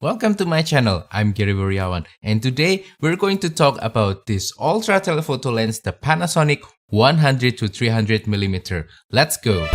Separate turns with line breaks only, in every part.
Welcome to my channel, I'm Gary Wuryawan, and today we're going to talk about this ultra telephoto lens, the Panasonic 100-300mm. Let's go!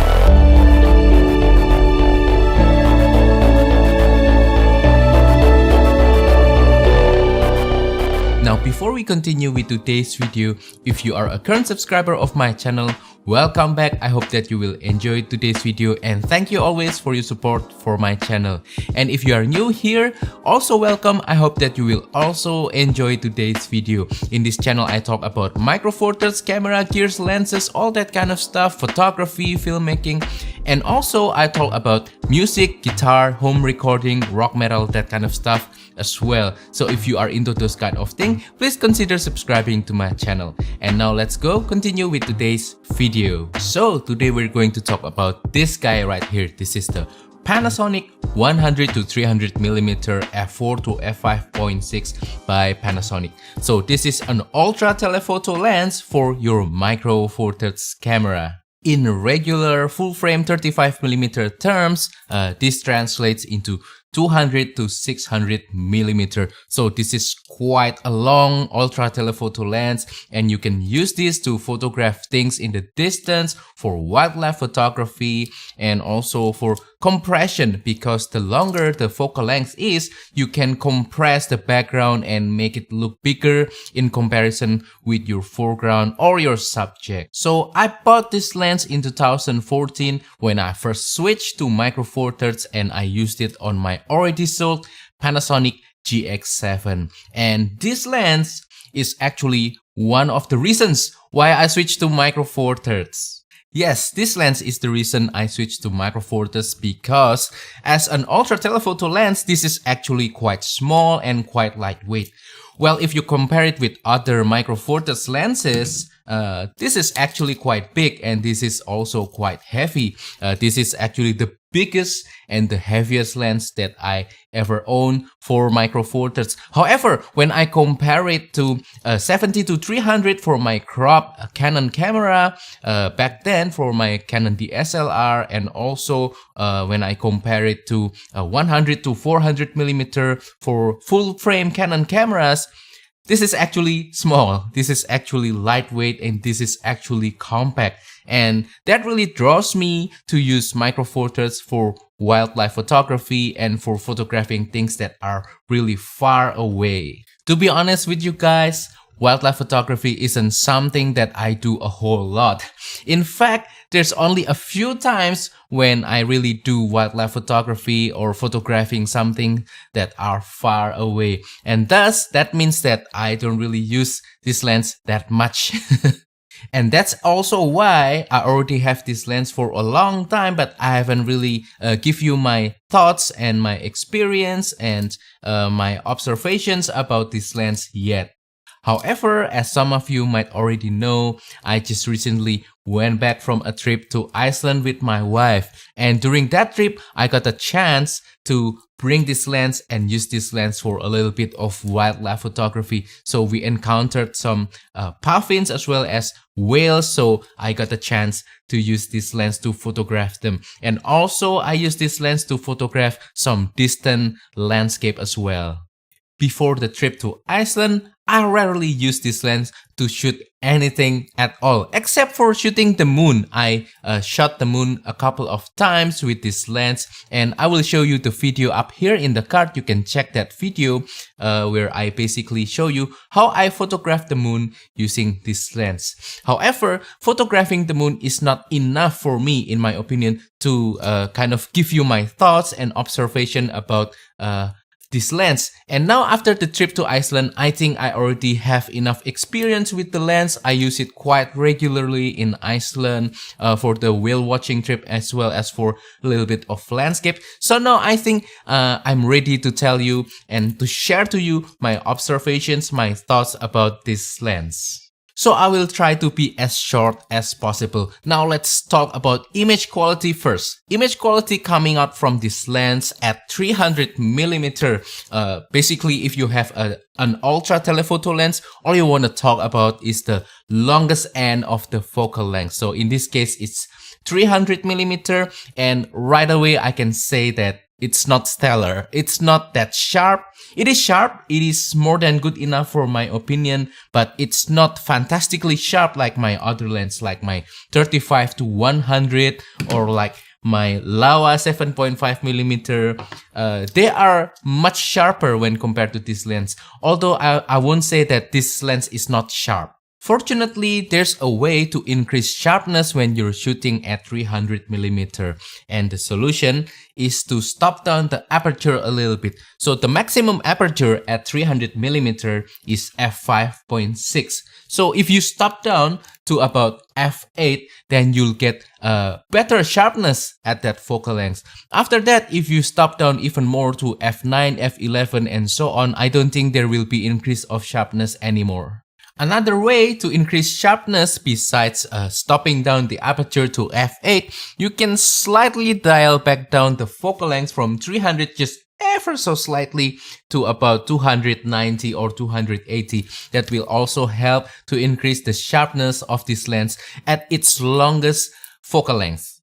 Now before we continue with today's video, if you are a current subscriber of my channel, welcome back. I hope that you will enjoy today's video and thank you always for your support for my channel. And if you are new here, also welcome. I hope that you will also enjoy today's video. In this channel, I talk about micro four thirds, camera, gears, lenses, all that kind of stuff, photography, filmmaking, and also I talk about music, guitar, home recording, rock metal, that kind of stuff as well. So if you are into those kind of things, please consider subscribing to my channel. And now let's go continue with today's video. So today we're going to talk about this guy right here. This is the Panasonic 100-300mm f4 to f5.6 by Panasonic. So this is an ultra telephoto lens for your micro four thirds camera. In regular full frame 35mm terms, this translates into 200 to 600mm. So this is quite a long ultra telephoto lens, and you can use this to photograph things in the distance, for wildlife photography, and also for compression, because the longer the focal length is, you can compress the background and make it look bigger in comparison with your foreground or your subject. So I bought this lens in 2014 when I first switched to micro four thirds, and I used it on my already sold Panasonic GX7. And this lens is actually one of the reasons why I switched to micro four thirds. Yes, this lens is the reason I switched to micro four thirds, because as an ultra telephoto lens, this is actually quite small and quite lightweight. Well, if you compare it with other micro four thirds lenses, this is actually quite big, and this is also quite heavy. This is actually the biggest and the heaviest lens that I ever owned for micro four thirds. However, when I compare it to 70-300 for my crop Canon camera back then for my Canon DSLR, and also when I compare it to 100-400mm for full frame Canon cameras, this is actually small, this is actually lightweight, and this is actually compact. And that really draws me to use micro four thirds for wildlife photography and for photographing things that are really far away. To be honest with you guys, wildlife photography isn't something that I do a whole lot. In fact, there's only a few times when I really do wildlife photography or photographing something that are far away. And thus, that means that I don't really use this lens that much. And that's also why I already have this lens for a long time, but I haven't really give you my thoughts and my experience and my observations about this lens yet. However, as some of you might already know, I just recently went back from a trip to Iceland with my wife. And during that trip, I got a chance to bring this lens and use this lens for a little bit of wildlife photography. So we encountered some puffins as well as whales. So I got a chance to use this lens to photograph them. And also I use this lens to photograph some distant landscape as well. Before the trip to Iceland, I rarely use this lens to shoot anything at all, except for shooting the moon. I shot the moon a couple of times with this lens, and I will show you the video up here in the card. You can check that video where I basically show you how I photograph the moon using this lens. However, photographing the moon is not enough for me, in my opinion, to kind of give you my thoughts and observation about this lens. And now after the trip to Iceland, I think I already have enough experience with the lens. I use it quite regularly in Iceland for the whale watching trip as well as for a little bit of landscape. So now I think I'm ready to tell you and to share to you my observations, my thoughts about this lens. So I will try to be as short as possible. Now let's talk about image quality first. Image quality coming out from this lens at 300mm. Basically, if you have an ultra telephoto lens, all you want to talk about is the longest end of the focal length. So in this case, it's 300mm, and right away I can say that it's not stellar. It's not that sharp. It is sharp. It is more than good enough for my opinion, but it's not fantastically sharp like my other lens, like my 35-100 or like my Laowa 7.5mm. They are much sharper when compared to this lens. Although I won't say that this lens is not sharp. Fortunately, there's a way to increase sharpness when you're shooting at 300mm, and the solution is to stop down the aperture a little bit. So the maximum aperture at 300mm is f5.6. So if you stop down to about f8, then you'll get better sharpness at that focal length. After that, if you stop down even more to f9, f11 and so on, I don't think there will be increase of sharpness anymore. Another way to increase sharpness besides stopping down the aperture to f8, you can slightly dial back down the focal length from 300 just ever so slightly to about 290 or 280. That will also help to increase the sharpness of this lens at its longest focal length.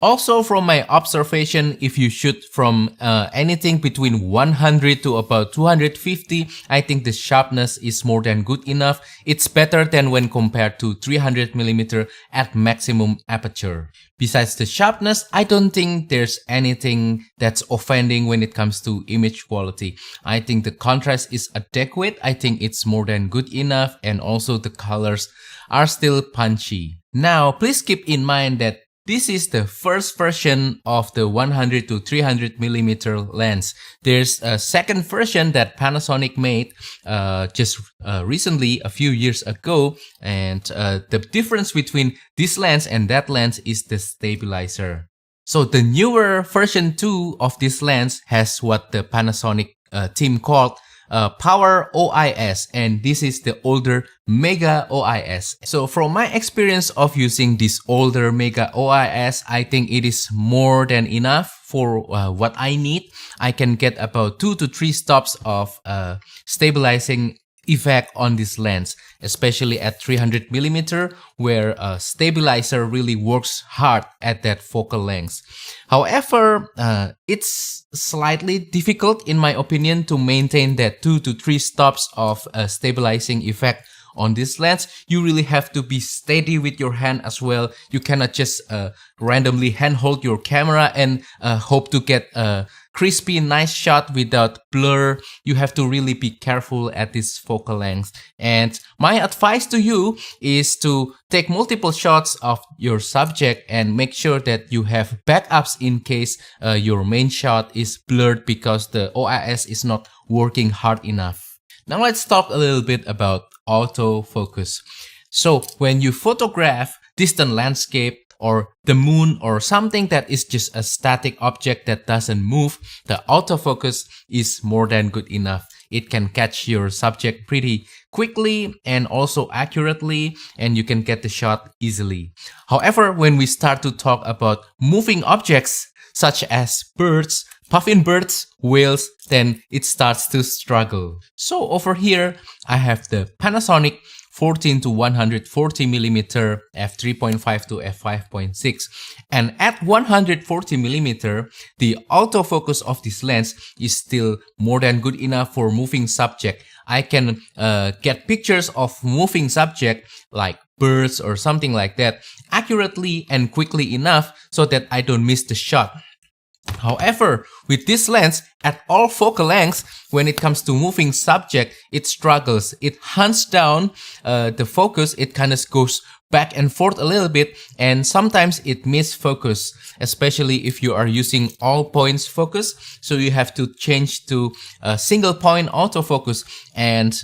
Also, from my observation, if you shoot from anything between 100 to about 250, I think the sharpness is more than good enough. It's better than when compared to 300mm at maximum aperture. Besides the sharpness, I don't think there's anything that's offending when it comes to image quality. I think the contrast is adequate. I think it's more than good enough, and also the colors are still punchy. Now, please keep in mind that this is the first version of the 100-300mm lens. There's a second version that Panasonic made just recently, a few years ago, and the difference between this lens and that lens is the stabilizer. So the newer version 2 of this lens has what the Panasonic team called Power OIS, and this is the older Mega OIS. So from my experience of using this older Mega OIS, I think it is more than enough for what I need. I can get about 2 to 3 stops of stabilizing effect on this lens, especially at 300mm, where a stabilizer really works hard at that focal length. However, it's slightly difficult in my opinion to maintain that 2 to 3 stops of stabilizing effect on this lens. You really have to be steady with your hand as well. You cannot just randomly handhold your camera and hope to get a crispy, nice shot without blur. You have to really be careful at this focal length. And my advice to you is to take multiple shots of your subject and make sure that you have backups in case your main shot is blurred because the OIS is not working hard enough. Now let's talk a little bit about autofocus. So when you photograph distant landscape or the moon or something that is just a static object that doesn't move, the autofocus is more than good enough. It can catch your subject pretty quickly and also accurately, and you can get the shot easily. However, when we start to talk about moving objects such as birds, puffin birds, whales, then it starts to struggle. So over here, I have the Panasonic 14-140mm f3.5 to f5.6, and at 140mm, the autofocus of this lens is still more than good enough for moving subject. I can get pictures of moving subject like birds or something like that accurately and quickly enough so that I don't miss the shot. However, with this lens, at all focal lengths, when it comes to moving subject, it struggles. It hunts down the focus. It kind of goes back and forth a little bit, and sometimes it misses focus, especially if you are using all points focus. So you have to change to a single point autofocus, and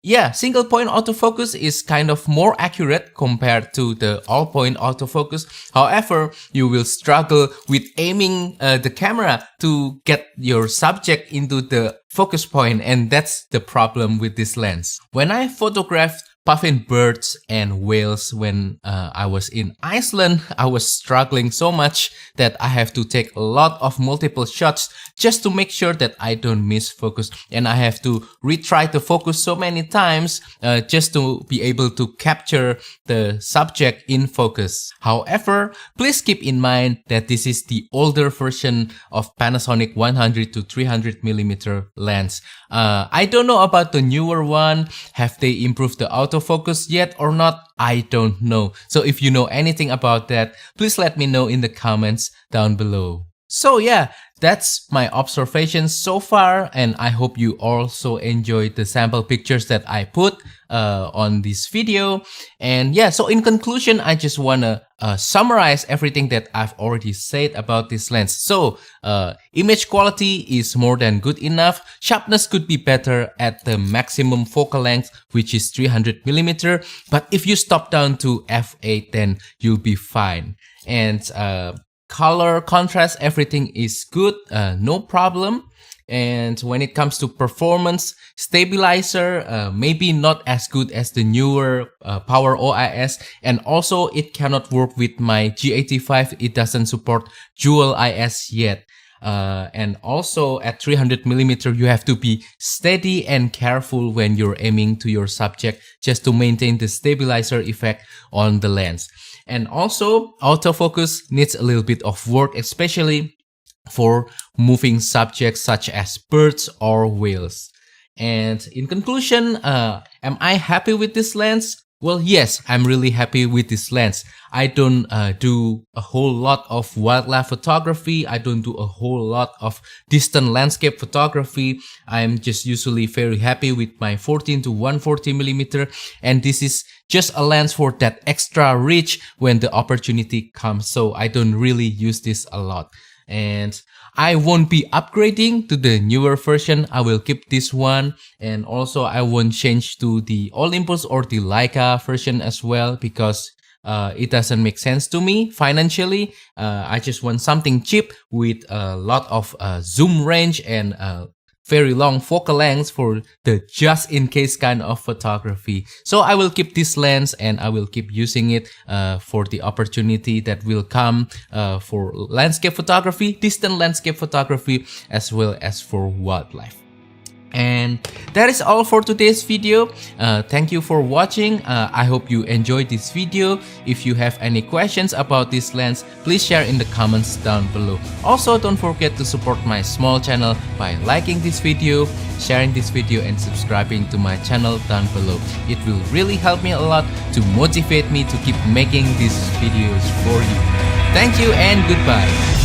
yeah, single point autofocus is kind of more accurate compared to the all point autofocus. However, you will struggle with aiming the camera to get your subject into the focus point, and that's the problem with this lens. When I photographed puffin birds and whales when I was in Iceland. I was struggling so much that I have to take a lot of multiple shots just to make sure that I don't miss focus, and I have to retry to focus so many times just to be able to capture the subject in focus. However, please keep in mind that this is the older version of Panasonic 100-300mm lens. I don't know about the newer one. Have they improved the autofocus yet or not? I don't know. So if you know anything about that, please let me know in the comments down below. So yeah, that's my observations so far, and I hope you also enjoyed the sample pictures that I put on this video. And yeah, so in conclusion, I just wanna summarize everything that I've already said about this lens. So image quality is more than good enough. Sharpness could be better at the maximum focal length, which is 300mm, but if you stop down to f8, then you'll be fine. And color, contrast, everything is good, no problem. And when it comes to performance, stabilizer, maybe not as good as the newer Power OIS, and also it cannot work with my G85. It doesn't support dual IS yet. And also at 300mm, you have to be steady and careful when you're aiming to your subject just to maintain the stabilizer effect on the lens. And also, autofocus needs a little bit of work, especially for moving subjects such as birds or whales. And in conclusion, am I happy with this lens? Well, yes, I'm really happy with this lens. I don't do a whole lot of wildlife photography. I don't do a whole lot of distant landscape photography. I'm just usually very happy with my 14 to 140mm, and this is just a lens for that extra reach when the opportunity comes. So I don't really use this a lot. And I won't be upgrading to the newer version. I will keep this one, and also I won't change to the Olympus or the Leica version as well, because it doesn't make sense to me financially. I just want something cheap with a lot of zoom range and very long focal lengths for the just in case kind of photography. So I will keep this lens and I will keep using it for the opportunity that will come for landscape photography, distant landscape photography, as well as for wildlife. And that is all for today's video. Thank you for watching. I hope you enjoyed this video. If you have any questions about this lens, please share in the comments down below. Also, don't forget to support my small channel by liking this video, sharing this video, and subscribing to my channel down below. It will really help me a lot to motivate me to keep making these videos for you. Thank you and goodbye.